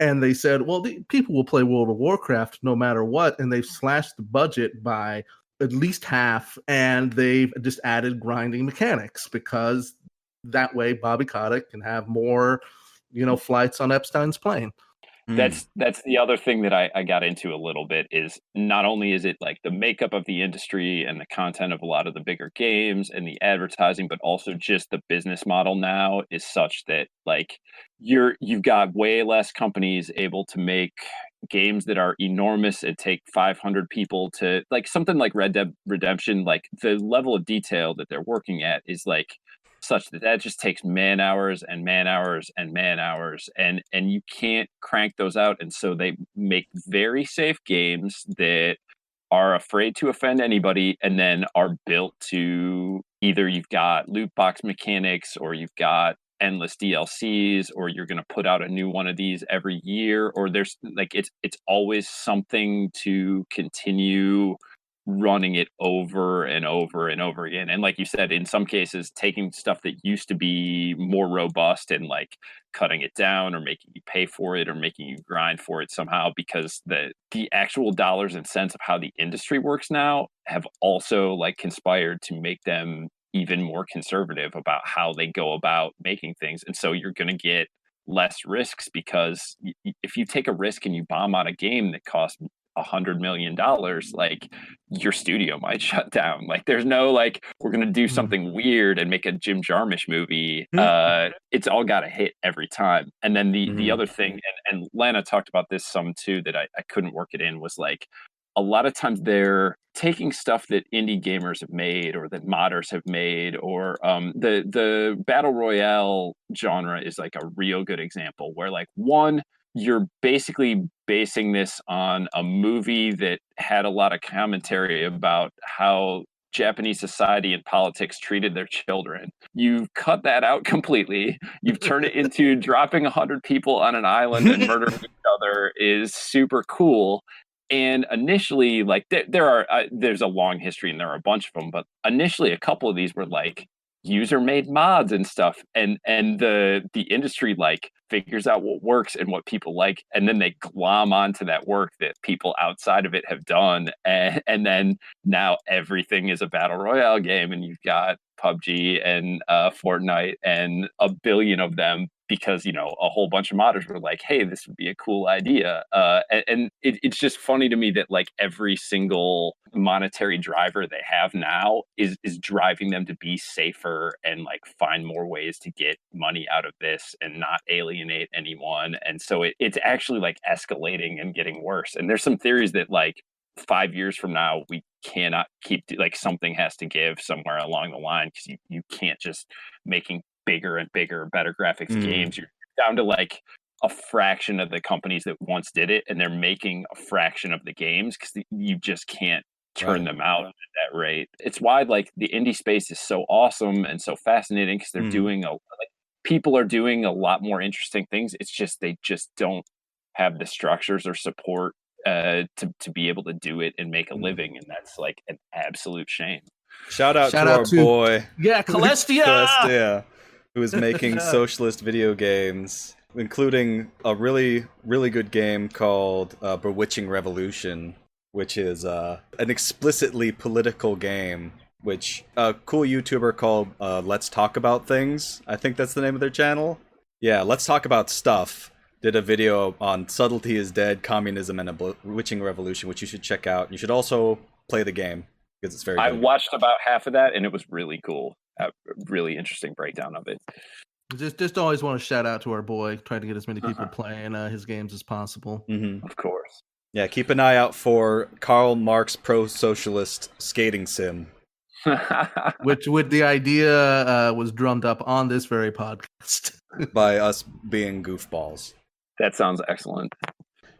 and they said, well, people will play World of Warcraft no matter what, and they've slashed the budget by at least half, and they've just added grinding mechanics because that way Bobby Kotick can have more, flights on Epstein's plane. That's the other thing that I got into a little bit, is not only is it like the makeup of the industry and the content of a lot of the bigger games and the advertising, but also just the business model now is such that like you've got way less companies able to make games that are enormous and take 500 people to, like something like Red Dead Redemption, like the level of detail that they're working at is like such that just takes man hours and man hours and man hours, and you can't crank those out. And so they make very safe games that are afraid to offend anybody, and then are built to either you've got loot box mechanics, or you've got endless DLCs, or you're going to put out a new one of these every year, or there's like it's always something to continue running it over and over and over again. And like you said, in some cases, taking stuff that used to be more robust and like cutting it down or making you pay for it or making you grind for it somehow, because the actual dollars and cents of how the industry works now have also like conspired to make them even more conservative about how they go about making things. And so you're going to get less risks, because if you take a risk and you bomb out a game that costs $100 million, like your studio might shut down. Like there's no like, we're going to do something weird and make a Jim Jarmusch movie. It's all got to hit every time. And then the other thing, and Lana talked about this some too, that I couldn't work it in, was like, a lot of times they're taking stuff that indie gamers have made or that modders have made, or the battle royale genre is like a real good example where like, one, you're basically basing this on a movie that had a lot of commentary about how Japanese society and politics treated their children. You've cut that out completely. You've turned it into dropping 100 people on an island and murdering each other is super cool. And initially, like there's a long history and there are a bunch of them, but initially a couple of these were like user-made mods and stuff, and the industry like figures out what works and what people like, and then they glom onto that work that people outside of it have done, and then now everything is a battle royale game, and you've got PUBG and Fortnite and a billion of them, because a whole bunch of modders were like, hey, this would be a cool idea, and it's just funny to me that like every single monetary driver they have now is driving them to be safer and like find more ways to get money out of this and not alienate anyone. And so it's actually like escalating and getting worse. And there's some theories that like 5 years from now we cannot keep, like something has to give somewhere along the line, because you can't just making bigger and bigger, better graphics games. You're down to like a fraction of the companies that once did it, and they're making a fraction of the games because you just can't turn them out at that rate. It's why like the indie space is so awesome and so fascinating, because they're doing people are doing a lot more interesting things. It's just they just don't have the structures or support to be able to do it and make a living, and that's like an absolute shame. Shout out to our boy, Celestia, who is making socialist video games, including a really, really good game called Bewitching Revolution, which is an explicitly political game, which a cool YouTuber called Let's Talk About Things, I think that's the name of their channel. Yeah, Let's Talk About Stuff, did a video on Subtlety is Dead, Communism, and a Bewitching Revolution, which you should check out. You should also play the game, because it's very good. I watched about half of that, and it was really cool. A really interesting breakdown of it. Just always want to shout out to our boy, trying to get as many people playing his games as possible. Of course. Yeah, keep an eye out for Karl Marx pro-socialist skating sim. Which with the idea was drummed up on this very podcast. By us being goofballs. That sounds excellent.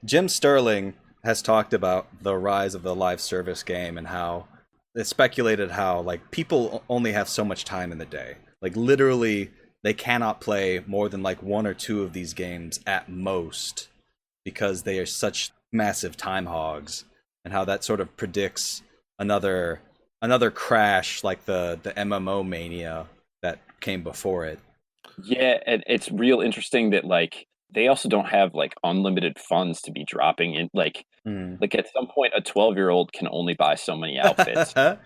Jim Sterling has talked about the rise of the live service game and how it's speculated how like people only have so much time in the day. Like literally they cannot play more than like one or two of these games at most, because they are such massive time hogs, and how that sort of predicts another crash like the MMO mania that came before it. Yeah, and it's real interesting that like they also don't have like unlimited funds to be dropping in. Like at some point, a 12-year-old can only buy so many outfits. Not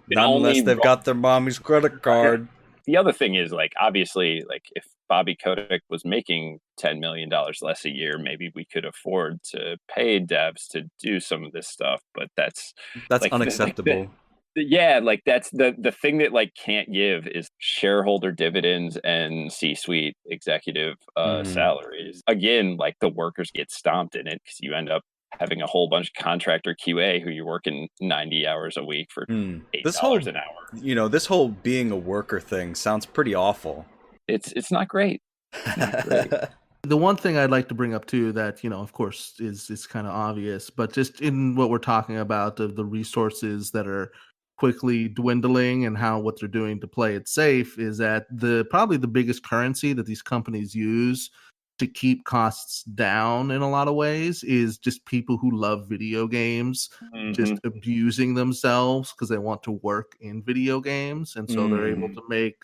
unless they've got their mommy's credit card. The other thing is like obviously like if Bobby Kotick was making $10 million less a year, maybe we could afford to pay devs to do some of this stuff. But that's like, unacceptable. Yeah, like that's the thing that like can't give is shareholder dividends and C-suite executive salaries. Again, like the workers get stomped in it, because you end up having a whole bunch of contractor QA who you're working 90 hours a week for $8 an hour. This whole being a worker thing sounds pretty awful. It's not great. The one thing I'd like to bring up too that, of course is kind of obvious, but just in what we're talking about of the resources that are quickly dwindling and how what they're doing to play it safe, is that probably the biggest currency that these companies use to keep costs down in a lot of ways is just people who love video games just abusing themselves because they want to work in video games, and so they're able to make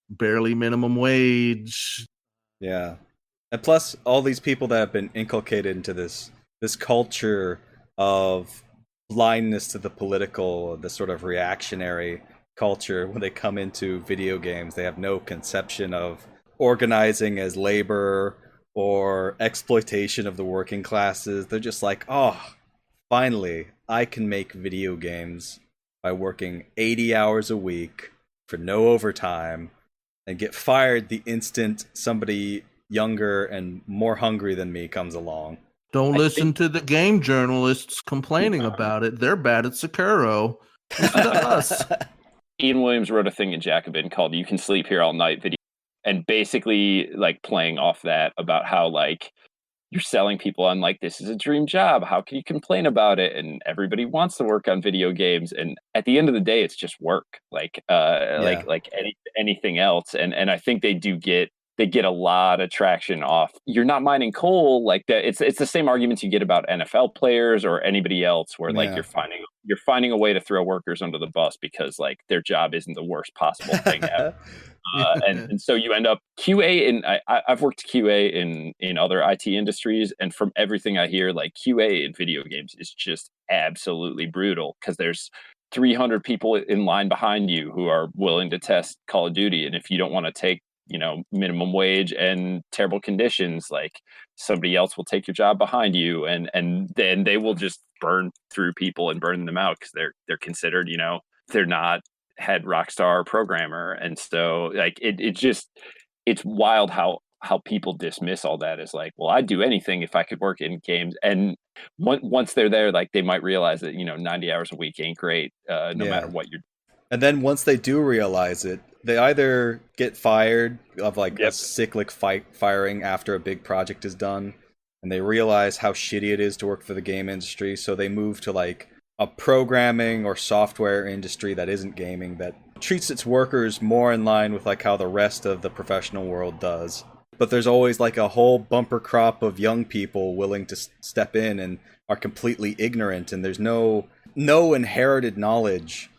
barely minimum wage. Yeah. And plus all these people that have been inculcated into this culture of blindness to the political, the sort of reactionary culture. When they come into video games, they have no conception of organizing as labor or exploitation of the working classes. They're just like, oh, finally, I can make video games by working 80 hours a week for no overtime and get fired the instant somebody younger and more hungry than me comes along. Don't listen to the game journalists complaining about it. They're bad at Sekiro. Listen to us. Ian Williams wrote a thing in Jacobin called "You Can Sleep Here All Night" video, and basically like playing off that about how like you're selling people on like this is a dream job. How can you complain about it? And everybody wants to work on video games, and at the end of the day, it's just work. Like anything else. And I think they get a lot of traction off. You're not mining coal like that. It's the same arguments you get about NFL players or anybody else, where like you're finding a way to throw workers under the bus because like their job isn't the worst possible thing ever. And so you end up QA, and I've worked QA in other IT industries, and from everything I hear, like QA in video games is just absolutely brutal because there's 300 people in line behind you who are willing to test Call of Duty, and if you don't want to take minimum wage and terrible conditions, like somebody else will take your job behind you, and then they will just burn through people and burn them out because they're considered, they're not head rock star programmer. And so like it's wild how people dismiss all that as like, well, I'd do anything if I could work in games. And once they're there, like they might realize that 90 hours a week ain't great, no matter what you're. And then once they do realize it, they either get fired of like a cyclic firing after a big project is done, and they realize how shitty it is to work for the game industry, so they move to like a programming or software industry that isn't gaming, that treats its workers more in line with like how the rest of the professional world does. But there's always like a whole bumper crop of young people willing to step in and are completely ignorant, and there's no inherited knowledge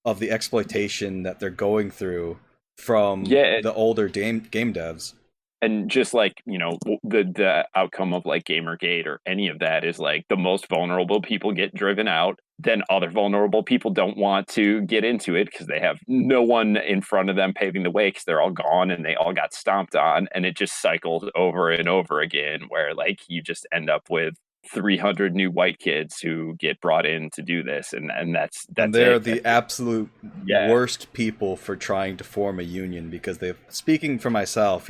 of the exploitation that they're going through from the older game devs. And just like, the outcome of like Gamergate or any of that is like the most vulnerable people get driven out. Then other vulnerable people don't want to get into it because they have no one in front of them paving the way because they're all gone and they all got stomped on. And it just cycles over and over again where like you just end up with 300 new white kids who get brought in to do this, and that's and they're the absolute worst people for trying to form a union, because speaking for myself,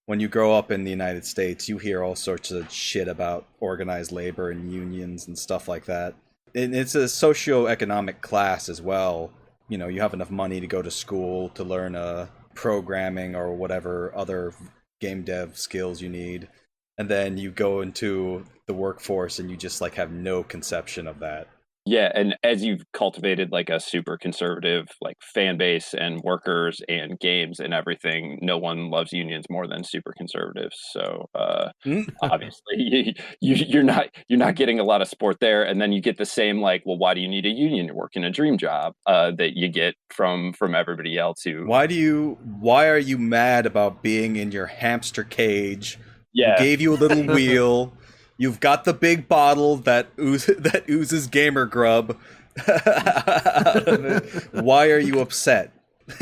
when you grow up in the United States, you hear all sorts of shit about organized labor and unions and stuff like that. And it's a socioeconomic class as well. You have enough money to go to school to learn programming or whatever other game dev skills you need. And then you go into the workforce and you just like have no conception of that. Yeah, and as you've cultivated like a super conservative like fan base and workers and games and everything, no one loves unions more than super conservatives. So obviously you're not getting a lot of support there. And then you get the same like, well, why do you need a union? You're working a dream job that you get from everybody else who. Why are you mad about being in your hamster cage? Yeah, who gave you a little wheel. You've got the big bottle that oozes gamer grub. Why are you upset?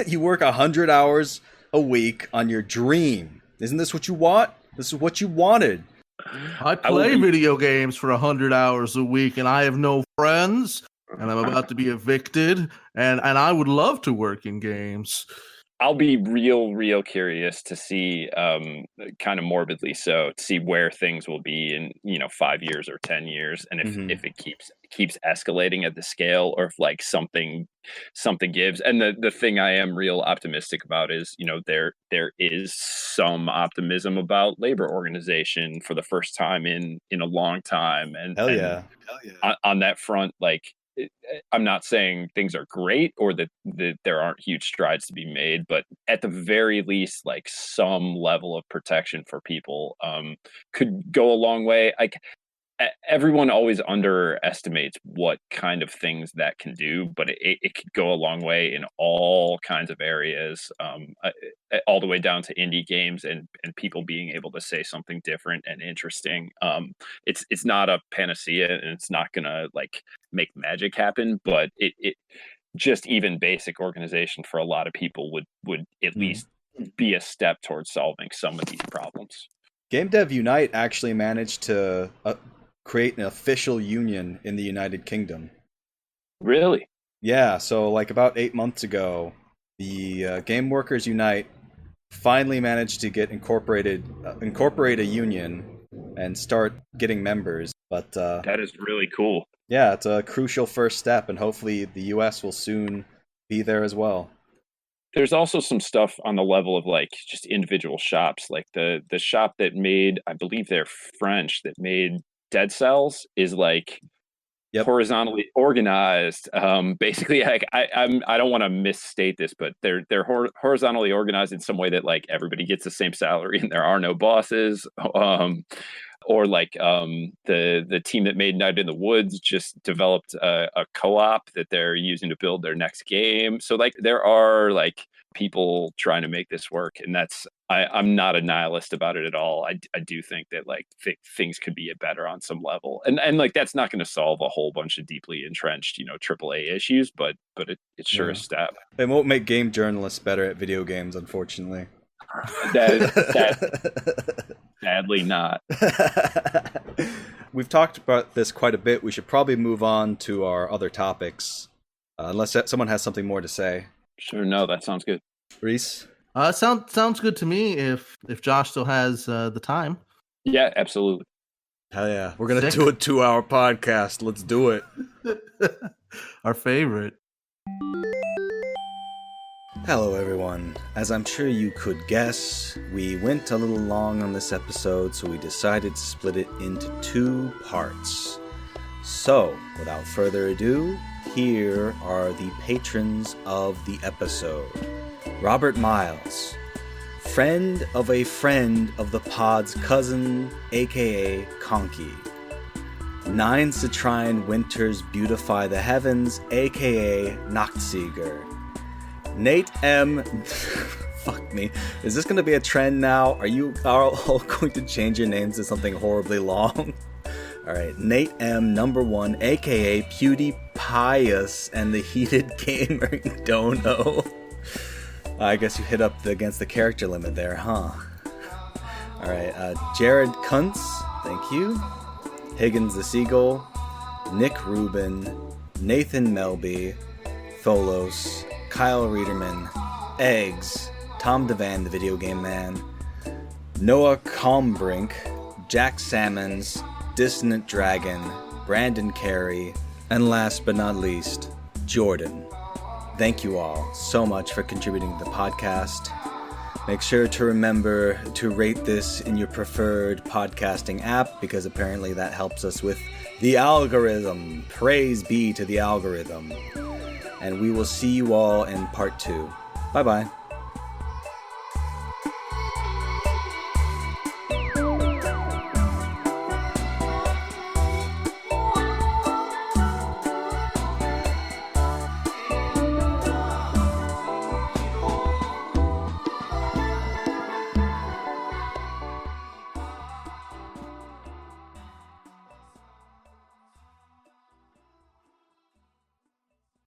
You work 100 hours a week on your dream. Isn't this what you want? This is what you wanted. I play video games for 100 hours a week, and I have no friends, and I'm about to be evicted, and I would love to work in games. I'll be real curious to see, kind of morbidly so, to see where things will be in 5 years or 10 years, and if it keeps escalating at the scale, or if like something gives. And the thing I am real optimistic about is there is some optimism about labor organization for the first time in a long time, and hell yeah. On that front, like I'm not saying things are great or that there aren't huge strides to be made, but at the very least, like some level of protection for people could go a long way. Like everyone always underestimates what kind of things that can do, but it could go a long way in all kinds of areas, all the way down to indie games and people being able to say something different and interesting. It's not a panacea, and it's not gonna like make magic happen, but it just even basic organization for a lot of people would at least be a step towards solving some of these problems. Game Dev Unite actually managed to create an official union in the United Kingdom. Really? Yeah, so like about 8 months ago, the Game Workers Unite finally managed to get incorporate a union and start getting members. But that is really cool. Yeah, it's a crucial first step, and hopefully the US will soon be there as well. There's also some stuff on the level of like just individual shops, like the shop that made, I believe they're French, that made Dead Cells is like horizontally organized. Basically, like I don't want to misstate this, but they're horizontally organized in some way that like everybody gets the same salary and there are no bosses. Or like the team that made Night in the Woods just developed a co-op that they're using to build their next game. So like there are like people trying to make this work, and I'm not a nihilist about it at all. I do think that like things could be better on some level, and like that's not going to solve a whole bunch of deeply entrenched AAA issues, but it's sure a step. It won't make game journalists better at video games, unfortunately. Sadly not. We've talked about this quite a bit. We should probably move on to our other topics, unless someone has something more to say. Sure, no, that sounds good. Reese? Sounds good to me if Josh still has the time. Yeah, absolutely. Hell yeah. We're going to do a 2-hour podcast. Let's do it. Our favorite. Hello everyone. As I'm sure you could guess, we went a little long on this episode, so we decided to split it into 2 parts. So, without further ado, here are the patrons of the episode. Robert Miles, friend of the pod's cousin, aka Conky. 9 Citrine Winters Beautify the Heavens, aka Nachtsieger. Nate M. Fuck me. Is this going to be a trend now? Are you all going to change your names to something horribly long? Alright, Nate M. #1, aka PewDiePius and the Heated Gamer Dono. I guess you hit up against the character limit there, huh? Alright, Jared Kuntz, thank you. Higgins the Seagull, Nick Rubin, Nathan Melby, Tholos, Kyle Reederman, Eggs, Tom Devan, the Video Game Man, Noah Combrink, Jack Sammons, Dissonant Dragon, Brandon Carey, and last but not least, Jordan. Thank you all so much for contributing to the podcast. Make sure to remember to rate this in your preferred podcasting app, because apparently that helps us with the algorithm. Praise be to the algorithm. And we will see you all in part 2. Bye-bye.